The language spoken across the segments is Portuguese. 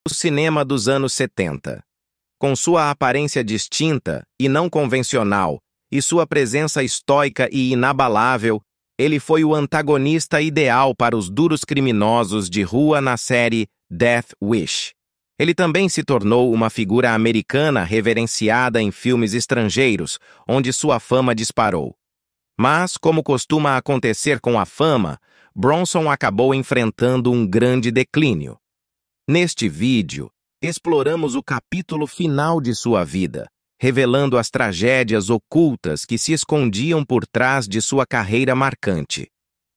O cinema dos anos 70. Com sua aparência distinta e não convencional, e sua presença estoica e inabalável, ele foi o antagonista ideal para os duros criminosos de rua na série Death Wish. Ele também se tornou uma figura americana reverenciada em filmes estrangeiros, onde sua fama disparou. Mas, como costuma acontecer com a fama, Bronson acabou enfrentando um grande declínio. Neste vídeo, exploramos o capítulo final de sua vida, revelando as tragédias ocultas que se escondiam por trás de sua carreira marcante.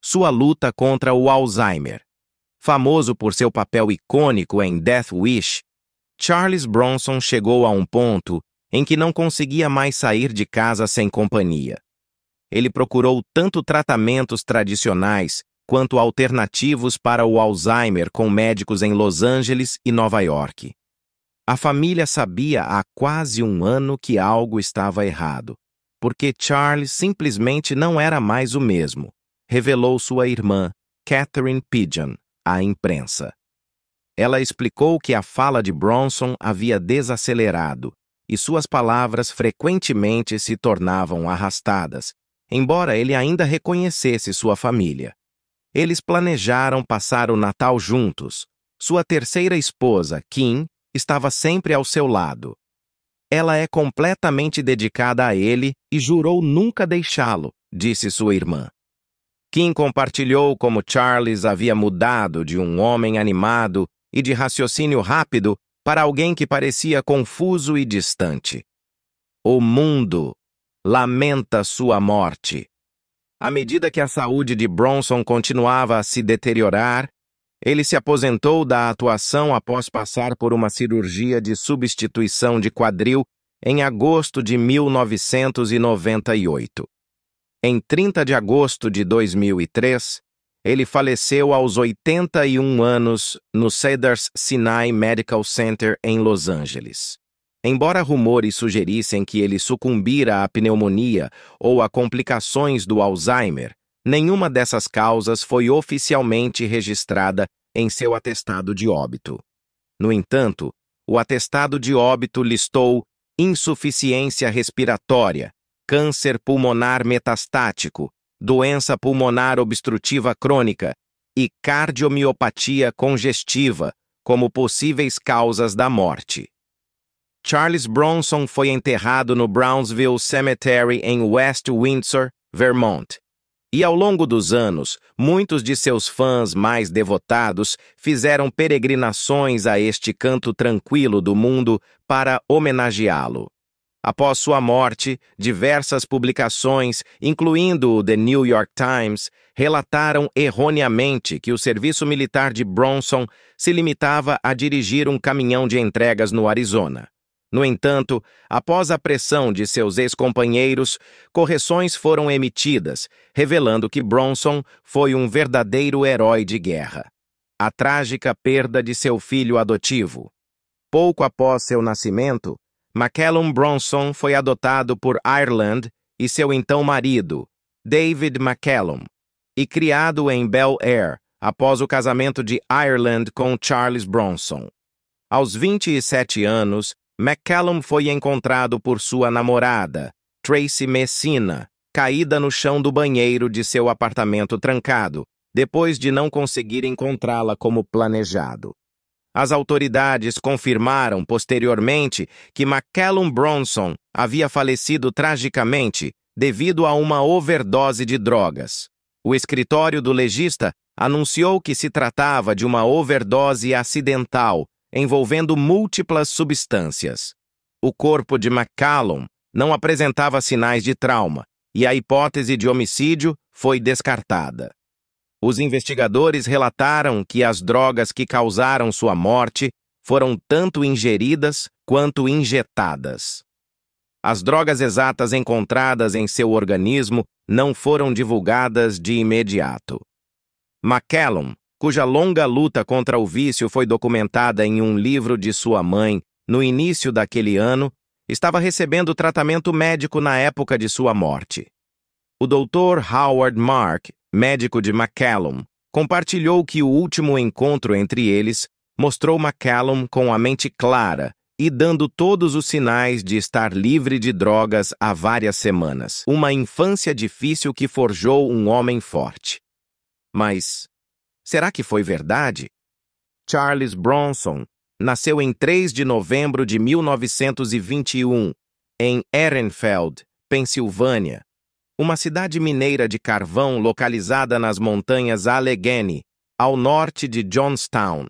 Sua luta contra o Alzheimer. Famoso por seu papel icônico em Death Wish, Charles Bronson chegou a um ponto em que não conseguia mais sair de casa sem companhia. Ele procurou tanto tratamentos tradicionais quanto alternativos para o Alzheimer com médicos em Los Angeles e Nova York. A família sabia há quase um ano que algo estava errado, porque Charles simplesmente não era mais o mesmo, revelou sua irmã, Catherine Pidgeon, à imprensa. Ela explicou que a fala de Bronson havia desacelerado e suas palavras frequentemente se tornavam arrastadas, embora ele ainda reconhecesse sua família. Eles planejaram passar o Natal juntos. Sua terceira esposa, Kim, estava sempre ao seu lado. Ela é completamente dedicada a ele e jurou nunca deixá-lo, disse sua irmã. Kim compartilhou como Charles havia mudado de um homem animado e de raciocínio rápido para alguém que parecia confuso e distante. O mundo lamenta sua morte. À medida que a saúde de Bronson continuava a se deteriorar, ele se aposentou da atuação após passar por uma cirurgia de substituição de quadril em agosto de 1998. Em 30 de agosto de 2003, ele faleceu aos 81 anos no Cedars-Sinai Medical Center em Los Angeles. Embora rumores sugerissem que ele sucumbira à pneumonia ou a complicações do Alzheimer, nenhuma dessas causas foi oficialmente registrada em seu atestado de óbito. No entanto, o atestado de óbito listou insuficiência respiratória, câncer pulmonar metastático, doença pulmonar obstrutiva crônica e cardiomiopatia congestiva como possíveis causas da morte. Charles Bronson foi enterrado no Brownsville Cemetery em West Windsor, Vermont. E ao longo dos anos, muitos de seus fãs mais devotados fizeram peregrinações a este canto tranquilo do mundo para homenageá-lo. Após sua morte, diversas publicações, incluindo o The New York Times, relataram erroneamente que o serviço militar de Bronson se limitava a dirigir um caminhão de entregas no Arizona. No entanto, após a pressão de seus ex-companheiros, correções foram emitidas, revelando que Bronson foi um verdadeiro herói de guerra. A trágica perda de seu filho adotivo. Pouco após seu nascimento, McCallum Bronson foi adotado por Ireland e seu então marido, David McCallum, e criado em Bel Air, após o casamento de Ireland com Charles Bronson. Aos 27 anos, McCallum foi encontrado por sua namorada, Tracy Messina, caída no chão do banheiro de seu apartamento trancado, depois de não conseguir encontrá-la como planejado. As autoridades confirmaram posteriormente que McCallum Bronson havia falecido tragicamente devido a uma overdose de drogas. O escritório do legista anunciou que se tratava de uma overdose acidental envolvendo múltiplas substâncias. O corpo de McCallum não apresentava sinais de trauma e a hipótese de homicídio foi descartada. Os investigadores relataram que as drogas que causaram sua morte foram tanto ingeridas quanto injetadas. As drogas exatas encontradas em seu organismo não foram divulgadas de imediato. McCallum, cuja longa luta contra o vício foi documentada em um livro de sua mãe no início daquele ano, estava recebendo tratamento médico na época de sua morte. O Dr. Howard Mark, médico de McCallum, compartilhou que o último encontro entre eles mostrou McCallum com a mente clara e dando todos os sinais de estar livre de drogas há várias semanas. Uma infância difícil que forjou um homem forte. Mas será que foi verdade? Charles Bronson nasceu em 3 de novembro de 1921, em Ehrenfeld, Pensilvânia, uma cidade mineira de carvão localizada nas montanhas Allegheny, ao norte de Johnstown.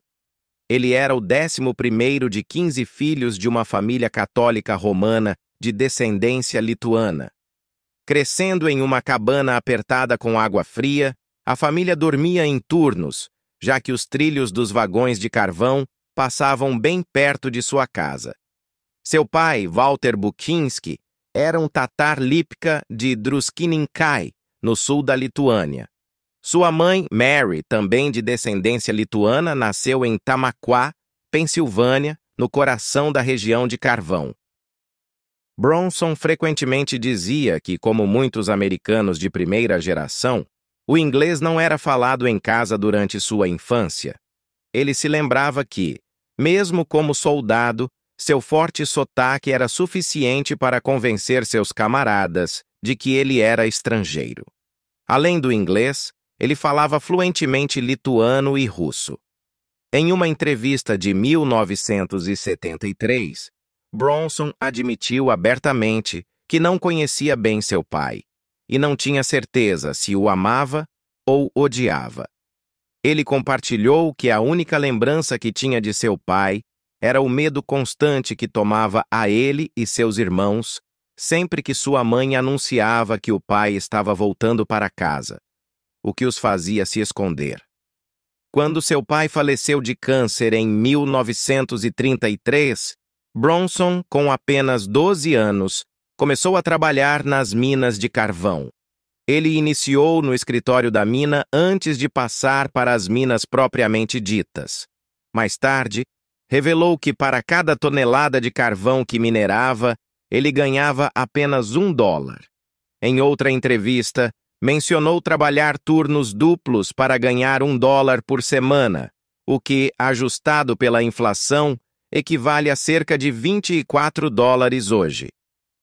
Ele era o 11º de 15 filhos de uma família católica romana de descendência lituana. Crescendo em uma cabana apertada com água fria, a família dormia em turnos, já que os trilhos dos vagões de carvão passavam bem perto de sua casa. Seu pai, Walter Bukinski, era um tatar Lipka de Druskininkai, no sul da Lituânia. Sua mãe, Mary, também de descendência lituana, nasceu em Tamaqua, Pensilvânia, no coração da região de carvão. Bronson frequentemente dizia que, como muitos americanos de primeira geração, o inglês não era falado em casa durante sua infância. Ele se lembrava que, mesmo como soldado, seu forte sotaque era suficiente para convencer seus camaradas de que ele era estrangeiro. Além do inglês, ele falava fluentemente lituano e russo. Em uma entrevista de 1973, Bronson admitiu abertamente que não conhecia bem seu pai e não tinha certeza se o amava ou odiava. Ele compartilhou que a única lembrança que tinha de seu pai era o medo constante que tomava a ele e seus irmãos sempre que sua mãe anunciava que o pai estava voltando para casa, o que os fazia se esconder. Quando seu pai faleceu de câncer em 1933, Bronson, com apenas 12 anos, começou a trabalhar nas minas de carvão. Ele iniciou no escritório da mina antes de passar para as minas propriamente ditas. Mais tarde, revelou que para cada tonelada de carvão que minerava, ele ganhava apenas $1. Em outra entrevista, mencionou trabalhar turnos duplos para ganhar $1 por semana, o que, ajustado pela inflação, equivale a cerca de $24 hoje.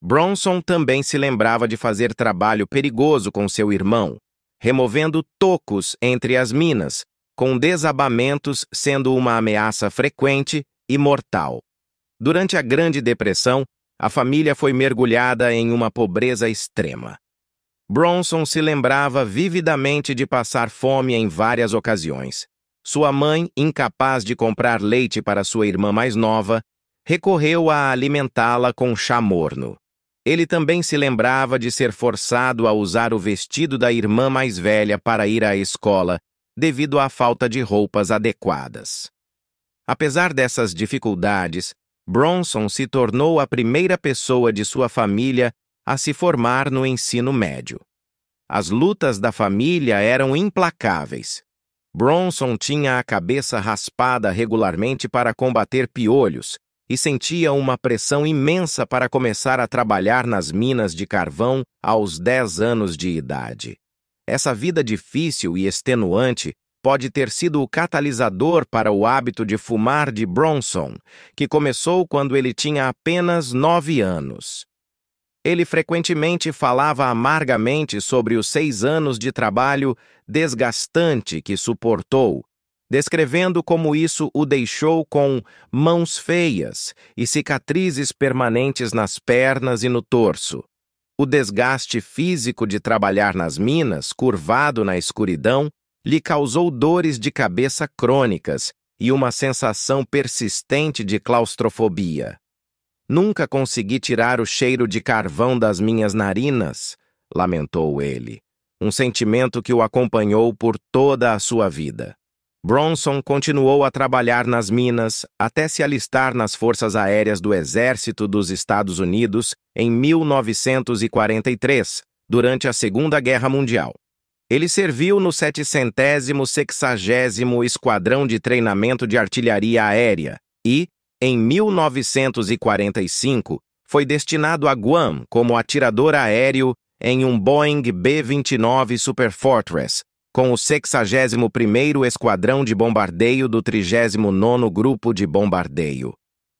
Bronson também se lembrava de fazer trabalho perigoso com seu irmão, removendo tocos entre as minas, com desabamentos sendo uma ameaça frequente e mortal. Durante a Grande Depressão, a família foi mergulhada em uma pobreza extrema. Bronson se lembrava vividamente de passar fome em várias ocasiões. Sua mãe, incapaz de comprar leite para sua irmã mais nova, recorreu a alimentá-la com chá morno. Ele também se lembrava de ser forçado a usar o vestido da irmã mais velha para ir à escola, devido à falta de roupas adequadas. Apesar dessas dificuldades, Bronson se tornou a primeira pessoa de sua família a se formar no ensino médio. As lutas da família eram implacáveis. Bronson tinha a cabeça raspada regularmente para combater piolhos e sentia uma pressão imensa para começar a trabalhar nas minas de carvão aos 10 anos de idade. Essa vida difícil e extenuante pode ter sido o catalisador para o hábito de fumar de Bronson, que começou quando ele tinha apenas 9 anos. Ele frequentemente falava amargamente sobre os 6 anos de trabalho desgastante que suportou, descrevendo como isso o deixou com mãos feias e cicatrizes permanentes nas pernas e no torso. O desgaste físico de trabalhar nas minas, curvado na escuridão, lhe causou dores de cabeça crônicas e uma sensação persistente de claustrofobia. Nunca consegui tirar o cheiro de carvão das minhas narinas, lamentou ele, um sentimento que o acompanhou por toda a sua vida. Bronson continuou a trabalhar nas minas até se alistar nas Forças Aéreas do Exército dos Estados Unidos em 1943, durante a Segunda Guerra Mundial. Ele serviu no 760º Esquadrão de Treinamento de Artilharia Aérea e, em 1945, foi destinado a Guam como atirador aéreo em um Boeing B-29 Superfortress, com o 61º Esquadrão de Bombardeio do 39º Grupo de Bombardeio.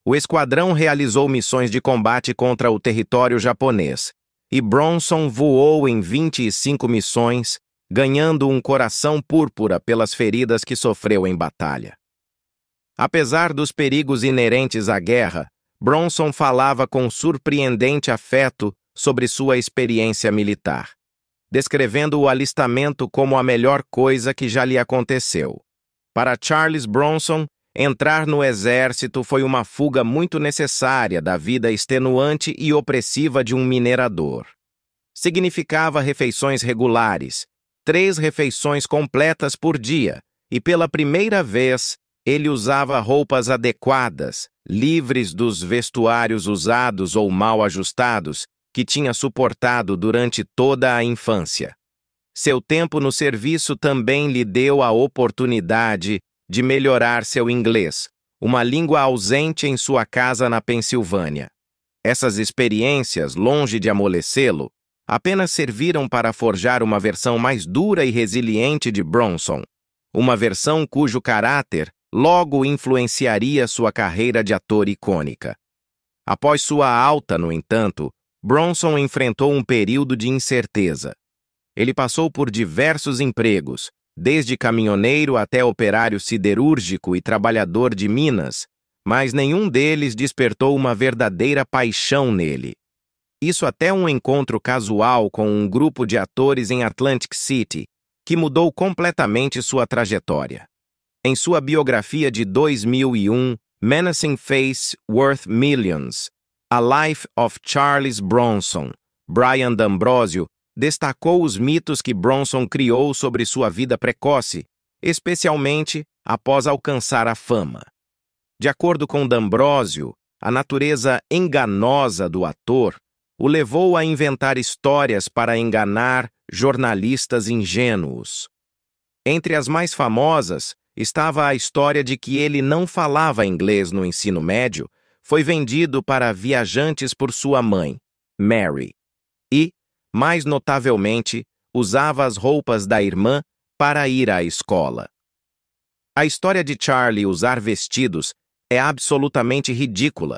O esquadrão realizou missões de combate contra o território japonês, e Bronson voou em 25 missões, ganhando um coração púrpura pelas feridas que sofreu em batalha. Apesar dos perigos inerentes à guerra, Bronson falava com surpreendente afeto sobre sua experiência militar, descrevendo o alistamento como a melhor coisa que já lhe aconteceu. Para Charles Bronson, entrar no exército foi uma fuga muito necessária da vida extenuante e opressiva de um minerador. Significava refeições regulares, 3 refeições completas por dia, e pela primeira vez, ele usava roupas adequadas, livres dos vestuários usados ou mal ajustados, que tinha suportado durante toda a infância. Seu tempo no serviço também lhe deu a oportunidade de melhorar seu inglês, uma língua ausente em sua casa na Pensilvânia. Essas experiências, longe de amolecê-lo, apenas serviram para forjar uma versão mais dura e resiliente de Bronson, uma versão cujo caráter logo influenciaria sua carreira de ator icônica. Após sua alta, no entanto, Bronson enfrentou um período de incerteza. Ele passou por diversos empregos, desde caminhoneiro até operário siderúrgico e trabalhador de minas, mas nenhum deles despertou uma verdadeira paixão nele. Isso até um encontro casual com um grupo de atores em Atlantic City, que mudou completamente sua trajetória. Em sua biografia de 2001, Menacing Face Worth Millions, A Life of Charles Bronson, Brian D'Ambrosio destacou os mitos que Bronson criou sobre sua vida precoce, especialmente após alcançar a fama. De acordo com D'Ambrosio, a natureza enganosa do ator o levou a inventar histórias para enganar jornalistas ingênuos. Entre as mais famosas estava a história de que ele não falava inglês no ensino médio, foi vendido para viajantes por sua mãe, Mary, e, mais notavelmente, usava as roupas da irmã para ir à escola. A história de Charlie usar vestidos é absolutamente ridícula,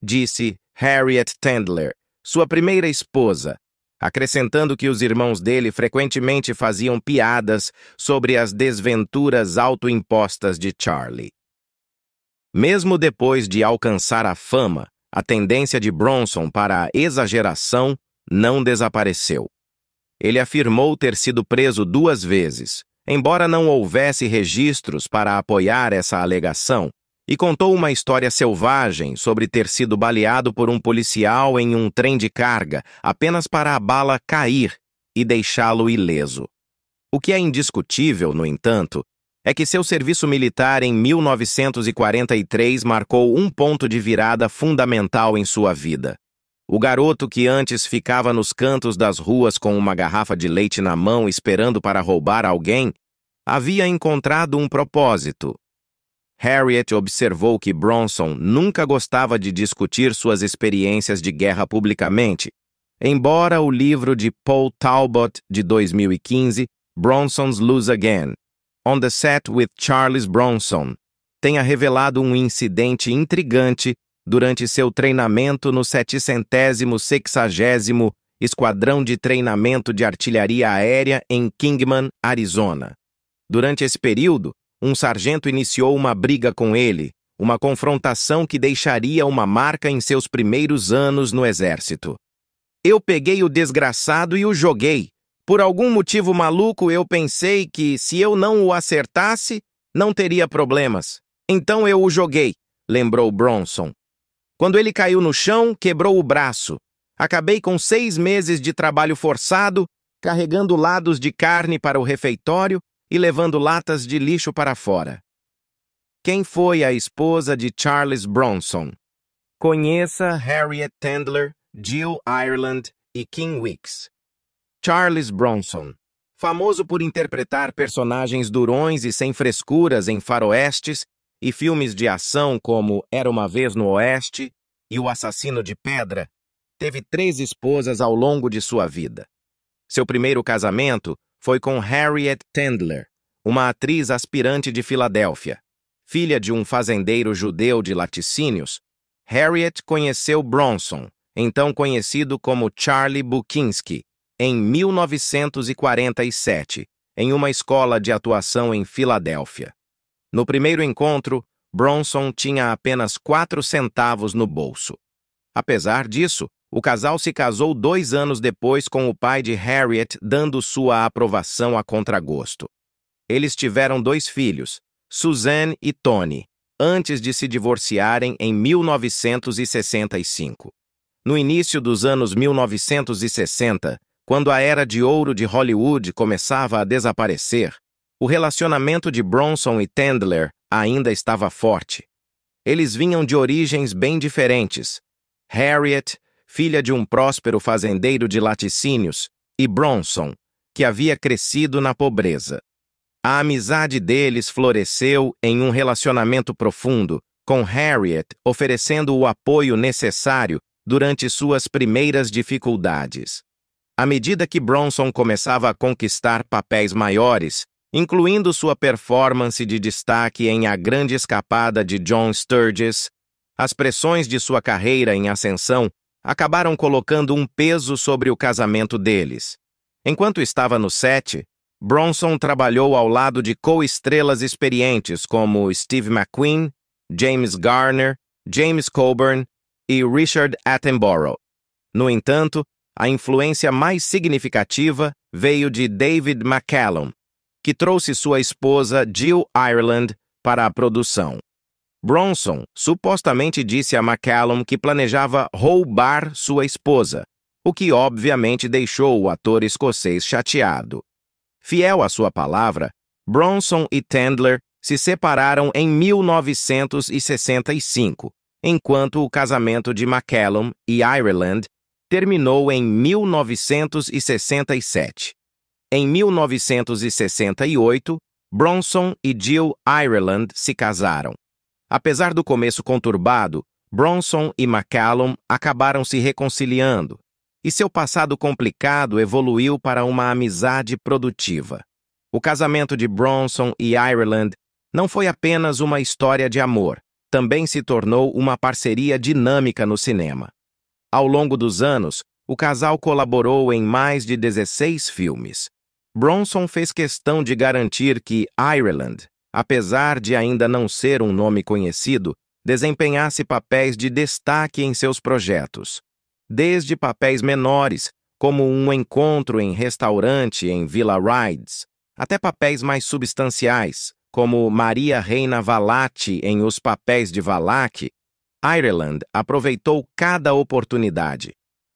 disse Harriet Tendler, sua primeira esposa, acrescentando que os irmãos dele frequentemente faziam piadas sobre as desventuras autoimpostas de Charlie. Mesmo depois de alcançar a fama, a tendência de Bronson para a exageração não desapareceu. Ele afirmou ter sido preso 2 vezes, embora não houvesse registros para apoiar essa alegação, e contou uma história selvagem sobre ter sido baleado por um policial em um trem de carga apenas para a bala cair e deixá-lo ileso. O que é indiscutível, no entanto, é que seu serviço militar em 1943 marcou um ponto de virada fundamental em sua vida. O garoto que antes ficava nos cantos das ruas com uma garrafa de leite na mão esperando para roubar alguém, havia encontrado um propósito. Harriet observou que Bronson nunca gostava de discutir suas experiências de guerra publicamente, embora o livro de Paul Talbot, de 2015, Bronson's Lose Again, On the Set with Charles Bronson, tenha revelado um incidente intrigante durante seu treinamento no 760º Esquadrão de Treinamento de Artilharia Aérea em Kingman, Arizona. Durante esse período, um sargento iniciou uma briga com ele, uma confrontação que deixaria uma marca em seus primeiros anos no exército. Eu peguei o desgraçado e o joguei. Por algum motivo maluco, eu pensei que, se eu não o acertasse, não teria problemas. Então eu o joguei, lembrou Bronson. Quando ele caiu no chão, quebrou o braço. Acabei com 6 meses de trabalho forçado, carregando lados de carne para o refeitório e levando latas de lixo para fora. Quem foi a esposa de Charles Bronson? Conheça Harriet Tendler, Jill Ireland e Kim Weeks. Charles Bronson, famoso por interpretar personagens durões e sem frescuras em faroestes e filmes de ação como Era uma Vez no Oeste e O Assassino de Pedra, teve 3 esposas ao longo de sua vida. Seu primeiro casamento foi com Harriet Tendler, uma atriz aspirante de Filadélfia. Filha de um fazendeiro judeu de laticínios, Harriet conheceu Bronson, então conhecido como Charlie Buckinski, em 1947, em uma escola de atuação em Filadélfia. No primeiro encontro, Bronson tinha apenas 4 centavos no bolso. Apesar disso, o casal se casou 2 anos depois com o pai de Harriet dando sua aprovação a contragosto. Eles tiveram 2 filhos, Suzanne e Tony, antes de se divorciarem em 1965. No início dos anos 1960, quando a era de ouro de Hollywood começava a desaparecer, o relacionamento de Bronson e Tendler ainda estava forte. Eles vinham de origens bem diferentes. Harriet, filha de um próspero fazendeiro de laticínios, e Bronson, que havia crescido na pobreza. A amizade deles floresceu em um relacionamento profundo, com Harriet oferecendo o apoio necessário durante suas primeiras dificuldades. À medida que Bronson começava a conquistar papéis maiores, incluindo sua performance de destaque em A Grande Escapada de John Sturges, as pressões de sua carreira em ascensão acabaram colocando um peso sobre o casamento deles. Enquanto estava no set, Bronson trabalhou ao lado de co-estrelas experientes como Steve McQueen, James Garner, James Coburn e Richard Attenborough. No entanto, a influência mais significativa veio de David McCallum, que trouxe sua esposa Jill Ireland para a produção. Bronson supostamente disse a McCallum que planejava roubar sua esposa, o que obviamente deixou o ator escocês chateado. Fiel à sua palavra, Bronson e Tendler se separaram em 1965, enquanto o casamento de McCallum e Ireland terminou em 1967. Em 1968, Bronson e Jill Ireland se casaram. Apesar do começo conturbado, Bronson e McCallum acabaram se reconciliando, e seu passado complicado evoluiu para uma amizade produtiva. O casamento de Bronson e Ireland não foi apenas uma história de amor, também se tornou uma parceria dinâmica no cinema. Ao longo dos anos, o casal colaborou em mais de 16 filmes. Bronson fez questão de garantir que Ireland, apesar de ainda não ser um nome conhecido, desempenhasse papéis de destaque em seus projetos. Desde papéis menores, como um encontro em restaurante em Villa Rides, até papéis mais substanciais, como Maria Reina Valati em Os Papéis de Valak, Ireland aproveitou cada oportunidade.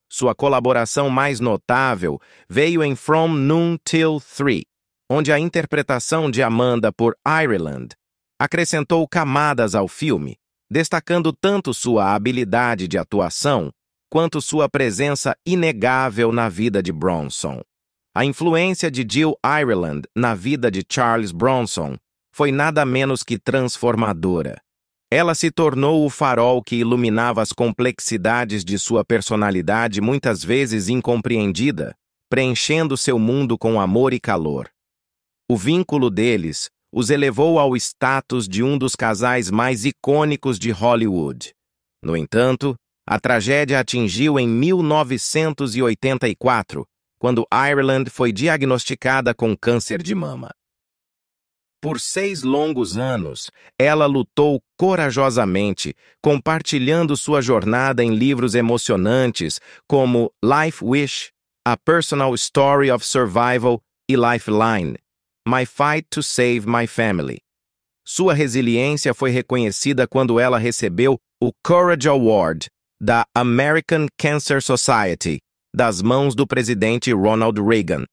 Sua colaboração mais notável veio em From Noon Till 3, onde a interpretação de Amanda por Ireland acrescentou camadas ao filme, destacando tanto sua habilidade de atuação quanto sua presença inegável na vida de Bronson. A influência de Jill Ireland na vida de Charles Bronson foi nada menos que transformadora. Ela se tornou o farol que iluminava as complexidades de sua personalidade muitas vezes incompreendida, preenchendo seu mundo com amor e calor. O vínculo deles os elevou ao status de um dos casais mais icônicos de Hollywood. No entanto, a tragédia atingiu em 1984, quando Ireland foi diagnosticada com câncer de mama. Por 6 longos anos, ela lutou corajosamente, compartilhando sua jornada em livros emocionantes como Life Wish, A Personal Story of Survival e Lifeline, My Fight to Save My Family. Sua resiliência foi reconhecida quando ela recebeu o Courage Award da American Cancer Society, das mãos do presidente Ronald Reagan.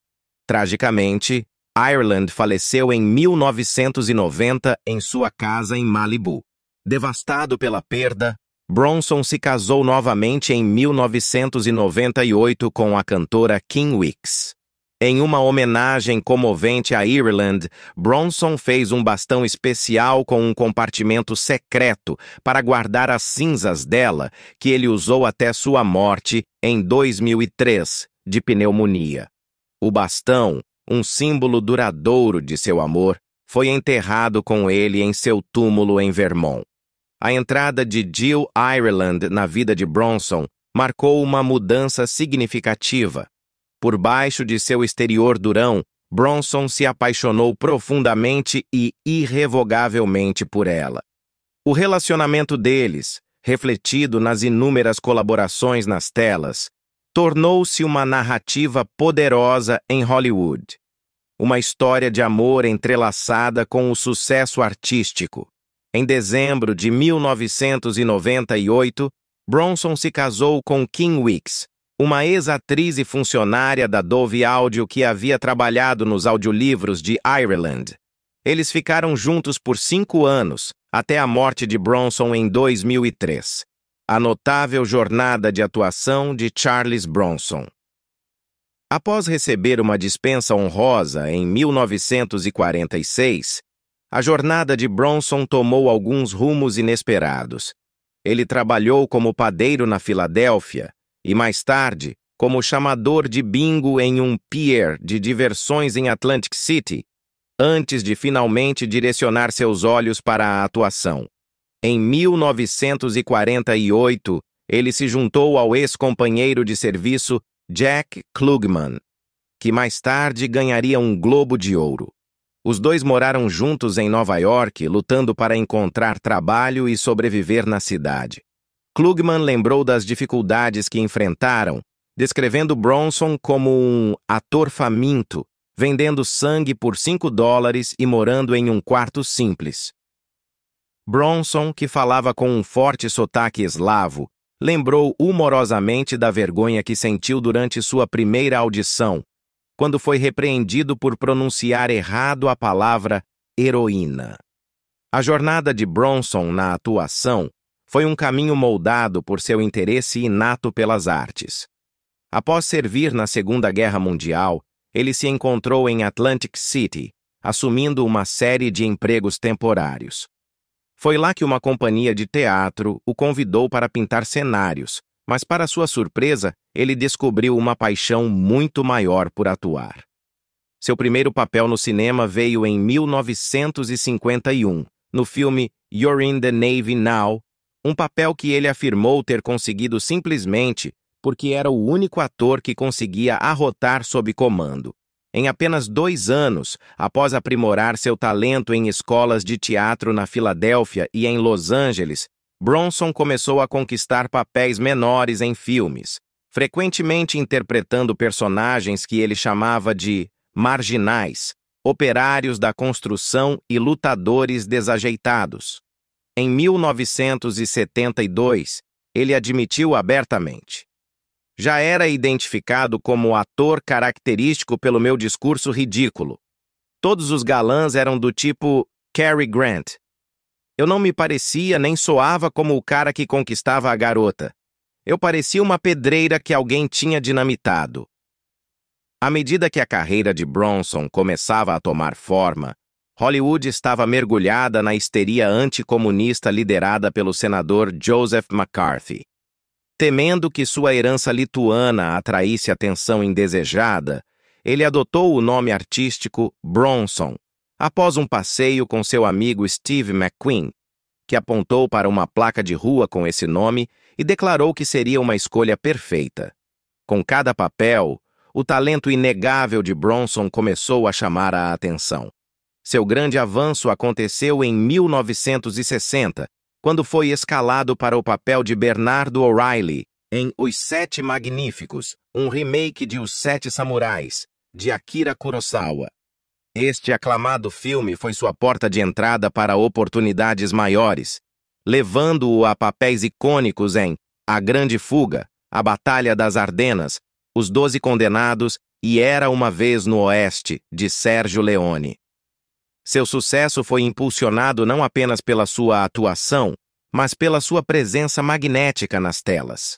Tragicamente, Ireland faleceu em 1990 em sua casa em Malibu. Devastado pela perda, Bronson se casou novamente em 1998 com a cantora Kim Wicks. Em uma homenagem comovente a Ireland, Bronson fez um bastão especial com um compartimento secreto para guardar as cinzas dela, que ele usou até sua morte em 2003, de pneumonia. O bastão, um símbolo duradouro de seu amor, foi enterrado com ele em seu túmulo em Vermont. A entrada de Jill Ireland na vida de Bronson marcou uma mudança significativa. Por baixo de seu exterior durão, Bronson se apaixonou profundamente e irrevogavelmente por ela. O relacionamento deles, refletido nas inúmeras colaborações nas telas, tornou-se uma narrativa poderosa em Hollywood. Uma história de amor entrelaçada com o sucesso artístico. Em dezembro de 1998, Bronson se casou com Kim Weeks, uma ex-atriz e funcionária da Dove Audio que havia trabalhado nos audiolivros de Ireland. Eles ficaram juntos por 5 anos, até a morte de Bronson em 2003. A notável jornada de atuação de Charles Bronson. Após receber uma dispensa honrosa em 1946, a jornada de Bronson tomou alguns rumos inesperados. Ele trabalhou como padeiro na Filadélfia e, mais tarde, como chamador de bingo em um pier de diversões em Atlantic City, antes de finalmente direcionar seus olhos para a atuação. Em 1948, ele se juntou ao ex-companheiro de serviço Jack Klugman, que mais tarde ganharia um Globo de Ouro. Os dois moraram juntos em Nova York, lutando para encontrar trabalho e sobreviver na cidade. Klugman lembrou das dificuldades que enfrentaram, descrevendo Bronson como um ator faminto, vendendo sangue por $5 e morando em um quarto simples. Bronson, que falava com um forte sotaque eslavo, lembrou humorosamente da vergonha que sentiu durante sua primeira audição, quando foi repreendido por pronunciar errado a palavra heroína. A jornada de Bronson na atuação foi um caminho moldado por seu interesse inato pelas artes. Após servir na Segunda Guerra Mundial, ele se encontrou em Atlantic City, assumindo uma série de empregos temporários. Foi lá que uma companhia de teatro o convidou para pintar cenários, mas, para sua surpresa, ele descobriu uma paixão muito maior por atuar. Seu primeiro papel no cinema veio em 1951, no filme You're in the Navy Now, um papel que ele afirmou ter conseguido simplesmente porque era o único ator que conseguia arrotar sob comando. Em apenas 2 anos, após aprimorar seu talento em escolas de teatro na Filadélfia e em Los Angeles, Bronson começou a conquistar papéis menores em filmes, frequentemente interpretando personagens que ele chamava de marginais, operários da construção e lutadores desajeitados. Em 1972, ele admitiu abertamente: já era identificado como ator característico pelo meu discurso ridículo. Todos os galãs eram do tipo Cary Grant. Eu não me parecia nem soava como o cara que conquistava a garota. Eu parecia uma pedreira que alguém tinha dinamitado. À medida que a carreira de Bronson começava a tomar forma, Hollywood estava mergulhada na histeria anticomunista liderada pelo senador Joseph McCarthy. Temendo que sua herança lituana atraísse atenção indesejada, ele adotou o nome artístico Bronson, após um passeio com seu amigo Steve McQueen, que apontou para uma placa de rua com esse nome e declarou que seria uma escolha perfeita. Com cada papel, o talento inegável de Bronson começou a chamar a atenção. Seu grande avanço aconteceu em 1960, quando foi escalado para o papel de Bernardo O'Reilly em Os Sete Magníficos, um remake de Os Sete Samurais, de Akira Kurosawa. Este aclamado filme foi sua porta de entrada para oportunidades maiores, levando-o a papéis icônicos em A Grande Fuga, A Batalha das Ardenas, Os 12 Condenados e Era Uma Vez no Oeste, de Sérgio Leone. Seu sucesso foi impulsionado não apenas pela sua atuação, mas pela sua presença magnética nas telas.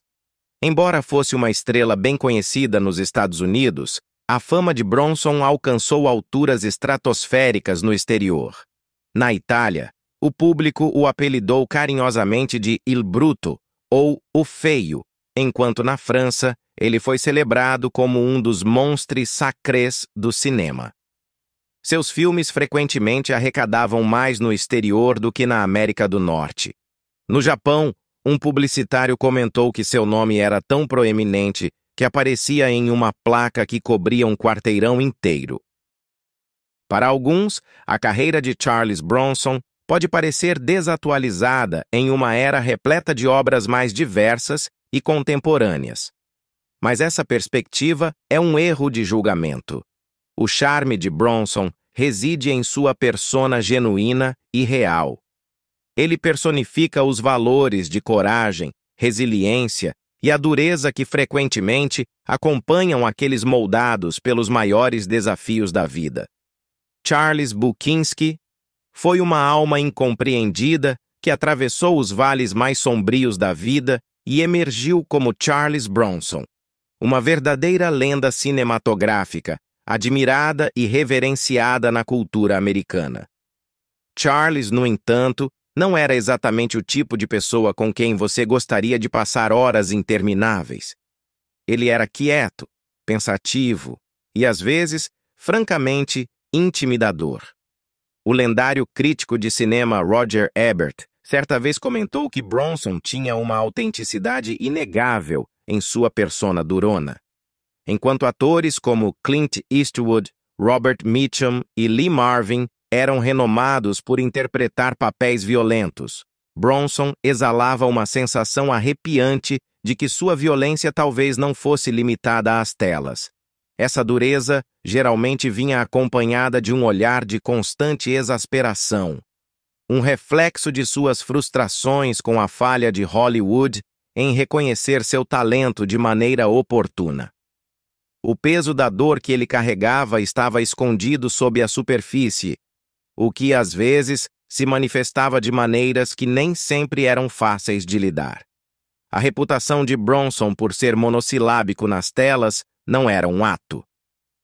Embora fosse uma estrela bem conhecida nos Estados Unidos, a fama de Bronson alcançou alturas estratosféricas no exterior. Na Itália, o público o apelidou carinhosamente de Il Bruto, ou O Feio, enquanto na França ele foi celebrado como um dos monstres sacrés do cinema. Seus filmes frequentemente arrecadavam mais no exterior do que na América do Norte. No Japão, um publicitário comentou que seu nome era tão proeminente que aparecia em uma placa que cobria um quarteirão inteiro. Para alguns, a carreira de Charles Bronson pode parecer desatualizada em uma era repleta de obras mais diversas e contemporâneas. Mas essa perspectiva é um erro de julgamento. O charme de Bronson reside em sua persona genuína e real. Ele personifica os valores de coragem, resiliência e a dureza que frequentemente acompanham aqueles moldados pelos maiores desafios da vida. Charles Bukowski foi uma alma incompreendida que atravessou os vales mais sombrios da vida e emergiu como Charles Bronson, uma verdadeira lenda cinematográfica, admirada e reverenciada na cultura americana. Charles, no entanto, não era exatamente o tipo de pessoa com quem você gostaria de passar horas intermináveis. Ele era quieto, pensativo e, às vezes, francamente, intimidador. O lendário crítico de cinema Roger Ebert certa vez comentou que Bronson tinha uma autenticidade inegável em sua persona durona. Enquanto atores como Clint Eastwood, Robert Mitchum e Lee Marvin eram renomados por interpretar papéis violentos, Bronson exalava uma sensação arrepiante de que sua violência talvez não fosse limitada às telas. Essa dureza geralmente vinha acompanhada de um olhar de constante exasperação, um reflexo de suas frustrações com a falha de Hollywood em reconhecer seu talento de maneira oportuna. O peso da dor que ele carregava estava escondido sob a superfície, o que, às vezes, se manifestava de maneiras que nem sempre eram fáceis de lidar. A reputação de Bronson por ser monossilábico nas telas não era um ato.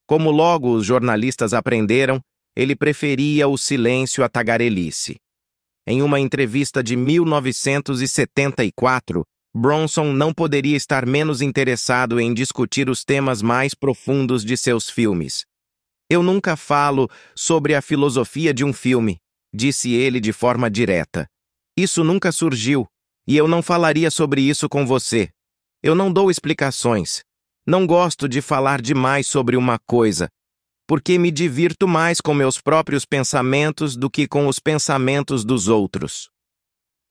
Como logo os jornalistas aprenderam, ele preferia o silêncio à tagarelice. Em uma entrevista de 1974, Bronson não poderia estar menos interessado em discutir os temas mais profundos de seus filmes. "Eu nunca falo sobre a filosofia de um filme", disse ele de forma direta. "Isso nunca surgiu, e eu não falaria sobre isso com você. Eu não dou explicações. Não gosto de falar demais sobre uma coisa, porque me divirto mais com meus próprios pensamentos do que com os pensamentos dos outros."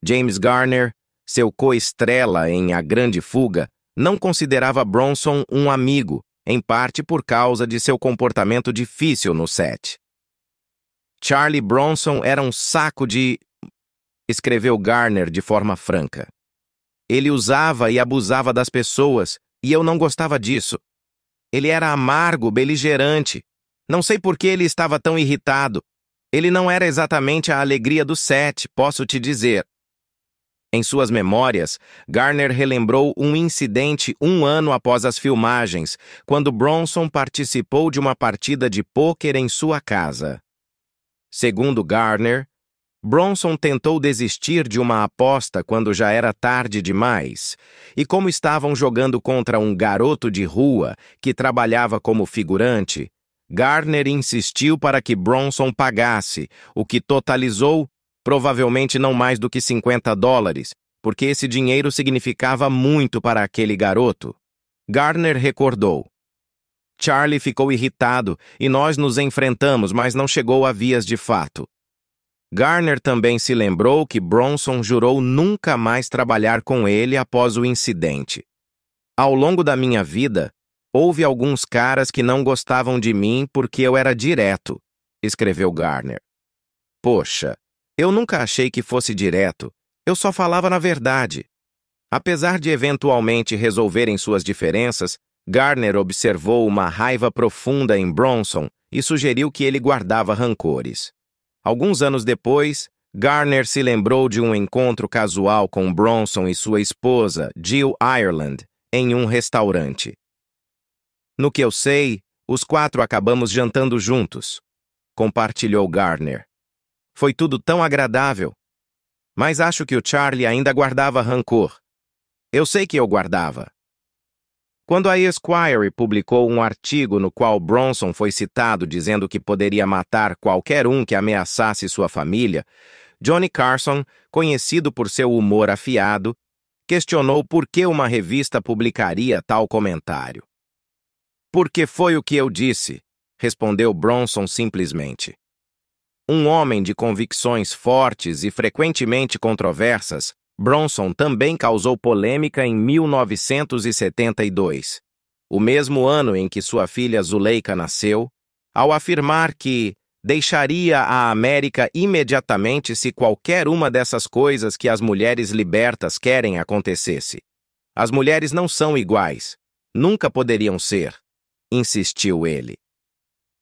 James Garner, seu co-estrela em A Grande Fuga, não considerava Bronson um amigo, em parte por causa de seu comportamento difícil no set. "Charlie Bronson era um saco de..." escreveu Garner de forma franca. "Ele usava e abusava das pessoas, e eu não gostava disso. Ele era amargo, beligerante. Não sei por que ele estava tão irritado. Ele não era exatamente a alegria do set, posso te dizer." Em suas memórias, Garner relembrou um incidente um ano após as filmagens, quando Bronson participou de uma partida de pôquer em sua casa. Segundo Garner, Bronson tentou desistir de uma aposta quando já era tarde demais, e como estavam jogando contra um garoto de rua que trabalhava como figurante, Garner insistiu para que Bronson pagasse, o que totalizou provavelmente não mais do que $50, porque esse dinheiro significava muito para aquele garoto. Garner recordou: "Charlie ficou irritado e nós nos enfrentamos, mas não chegou a vias de fato." Garner também se lembrou que Bronson jurou nunca mais trabalhar com ele após o incidente. "Ao longo da minha vida, houve alguns caras que não gostavam de mim porque eu era direto", escreveu Garner. "Poxa, eu nunca achei que fosse direto, eu só falava na verdade." Apesar de eventualmente resolverem suas diferenças, Garner observou uma raiva profunda em Bronson e sugeriu que ele guardava rancores. Alguns anos depois, Garner se lembrou de um encontro casual com Bronson e sua esposa, Jill Ireland, em um restaurante. "No que eu sei, os 4 acabamos jantando juntos", compartilhou Garner. "Foi tudo tão agradável. Mas acho que o Charlie ainda guardava rancor. Eu sei que eu guardava." Quando a Esquire publicou um artigo no qual Bronson foi citado dizendo que poderia matar qualquer um que ameaçasse sua família, Johnny Carson, conhecido por seu humor afiado, questionou por que uma revista publicaria tal comentário. "Porque foi o que eu disse", respondeu Bronson simplesmente. Um homem de convicções fortes e frequentemente controversas, Bronson também causou polêmica em 1972, o mesmo ano em que sua filha Zuleika nasceu, ao afirmar que deixaria a América imediatamente se qualquer uma dessas coisas que as mulheres libertas querem acontecesse. As mulheres não são iguais, nunca poderiam ser, insistiu ele.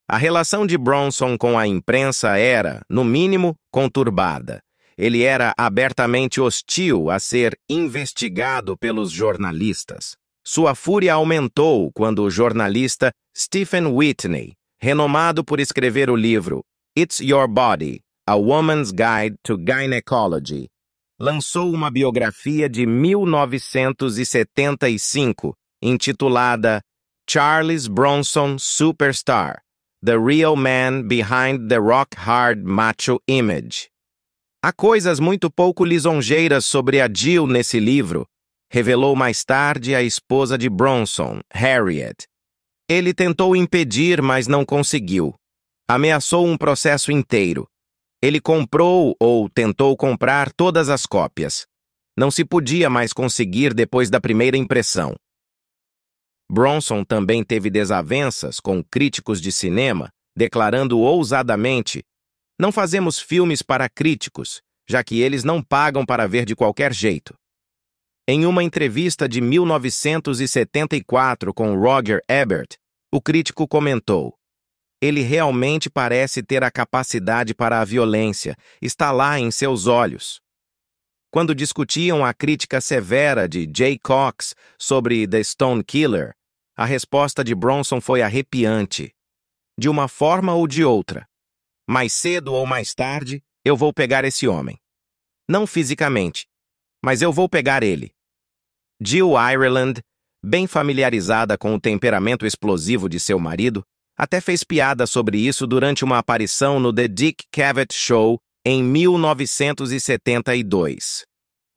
A relação de Bronson com a imprensa era, no mínimo, conturbada. Ele era abertamente hostil a ser investigado pelos jornalistas. Sua fúria aumentou quando o jornalista Stephen Whitney, renomado por escrever o livro It's Your Body, A Woman's Guide to Gynecology, lançou uma biografia de 1975 intitulada Charles Bronson Superstar, The Real Man Behind the Rock Hard Macho Image. Há coisas muito pouco lisonjeiras sobre a Jill nesse livro, revelou mais tarde a esposa de Bronson, Harriet. Ele tentou impedir, mas não conseguiu. Ameaçou um processo inteiro. Ele comprou ou tentou comprar todas as cópias. Não se podia mais conseguir depois da primeira impressão. Bronson também teve desavenças com críticos de cinema, declarando ousadamente: "Não fazemos filmes para críticos, já que eles não pagam para ver de qualquer jeito." Em uma entrevista de 1974 com Roger Ebert, o crítico comentou: "Ele realmente parece ter a capacidade para a violência, está lá em seus olhos." Quando discutiam a crítica severa de Jay Cox sobre The Stone Killer, a resposta de Bronson foi arrepiante. "De uma forma ou de outra, mais cedo ou mais tarde, eu vou pegar esse homem. Não fisicamente, mas eu vou pegar ele." Jill Ireland, bem familiarizada com o temperamento explosivo de seu marido, até fez piada sobre isso durante uma aparição no The Dick Cavett Show em 1972.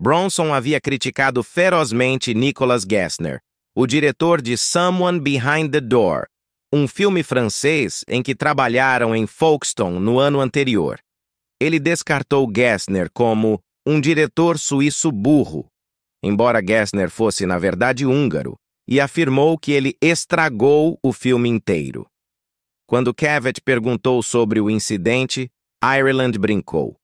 Bronson havia criticado ferozmente Nicholas Gessner, o diretor de Someone Behind the Door, um filme francês em que trabalharam em Folkestone no ano anterior. Ele descartou Gessner como um diretor suíço burro, embora Gessner fosse, na verdade, húngaro, e afirmou que ele estragou o filme inteiro. Quando Cavett perguntou sobre o incidente, Ireland brincou: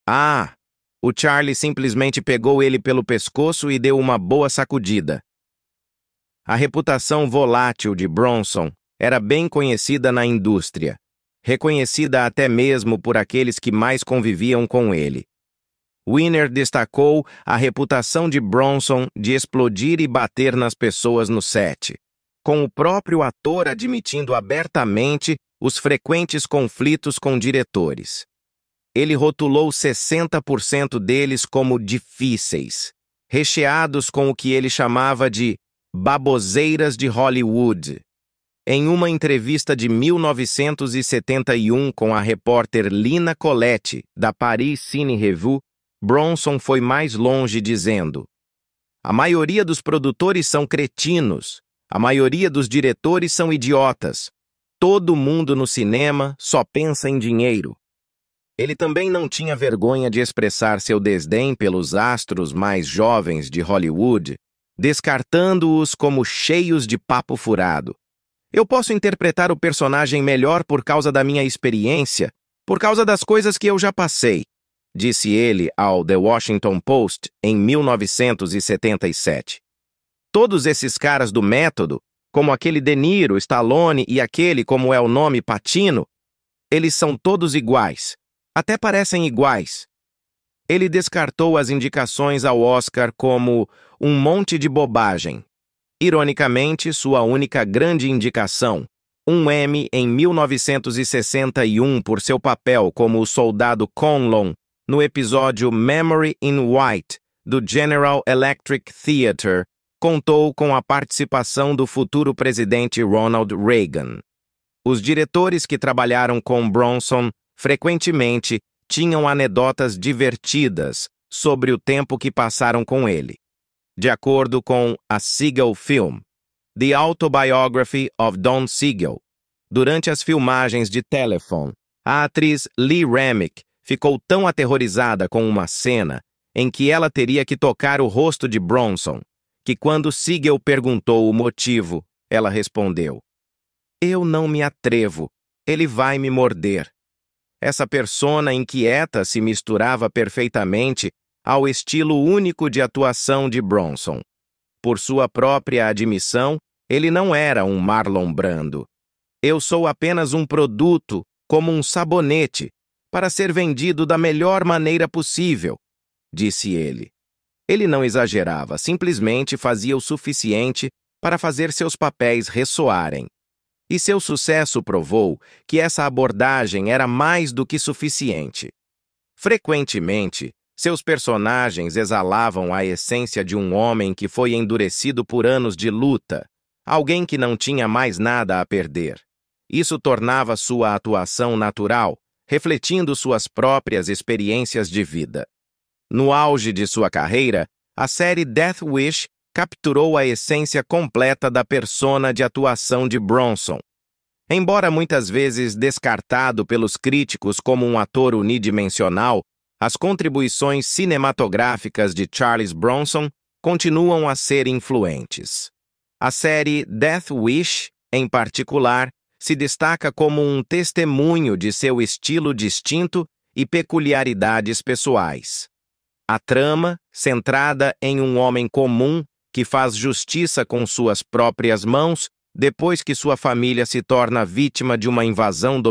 "Ah, o Charlie simplesmente pegou ele pelo pescoço e deu uma boa sacudida." A reputação volátil de Bronson era bem conhecida na indústria, reconhecida até mesmo por aqueles que mais conviviam com ele. Weiner destacou a reputação de Bronson de explodir e bater nas pessoas no set, com o próprio ator admitindo abertamente os frequentes conflitos com diretores. Ele rotulou 60% deles como difíceis, recheados com o que ele chamava de baboseiras de Hollywood. Em uma entrevista de 1971 com a repórter Lina Colletti, da Paris Cine Revue, Bronson foi mais longe dizendo: "A maioria dos produtores são cretinos, a maioria dos diretores são idiotas. Todo mundo no cinema só pensa em dinheiro." Ele também não tinha vergonha de expressar seu desdém pelos astros mais jovens de Hollywood, descartando-os como cheios de papo furado. "Eu posso interpretar o personagem melhor por causa da minha experiência, por causa das coisas que eu já passei", disse ele ao The Washington Post em 1977. Todos esses caras do método, como aquele De Niro, Stallone e aquele, como é o nome, Pacino, eles são todos iguais, até parecem iguais. Ele descartou as indicações ao Oscar como um monte de bobagem. Ironicamente, sua única grande indicação, um Emmy em 1961 por seu papel como o soldado Conlon no episódio Memory in White, do General Electric Theatre, contou com a participação do futuro presidente Ronald Reagan. Os diretores que trabalharam com Bronson frequentemente tinham anedotas divertidas sobre o tempo que passaram com ele. De acordo com a Siegel Film, The Autobiography of Don Siegel, durante as filmagens de Telephone, a atriz Lee Remick ficou tão aterrorizada com uma cena em que ela teria que tocar o rosto de Bronson, que quando Siegel perguntou o motivo, ela respondeu: "Eu não me atrevo, ele vai me morder." Essa persona inquieta se misturava perfeitamente ao estilo único de atuação de Bronson. Por sua própria admissão, ele não era um Marlon Brando. "Eu sou apenas um produto, como um sabonete, para ser vendido da melhor maneira possível", disse ele. Ele não exagerava, simplesmente fazia o suficiente para fazer seus papéis ressoarem. E seu sucesso provou que essa abordagem era mais do que suficiente. Frequentemente, seus personagens exalavam a essência de um homem que foi endurecido por anos de luta, alguém que não tinha mais nada a perder. Isso tornava sua atuação natural, refletindo suas próprias experiências de vida. No auge de sua carreira, a série Death Wish capturou a essência completa da persona de atuação de Bronson. Embora muitas vezes descartado pelos críticos como um ator unidimensional, as contribuições cinematográficas de Charles Bronson continuam a ser influentes. A série Death Wish, em particular, se destaca como um testemunho de seu estilo distinto e peculiaridades pessoais. A trama, centrada em um homem comum que faz justiça com suas próprias mãos depois que sua família se torna vítima de uma invasão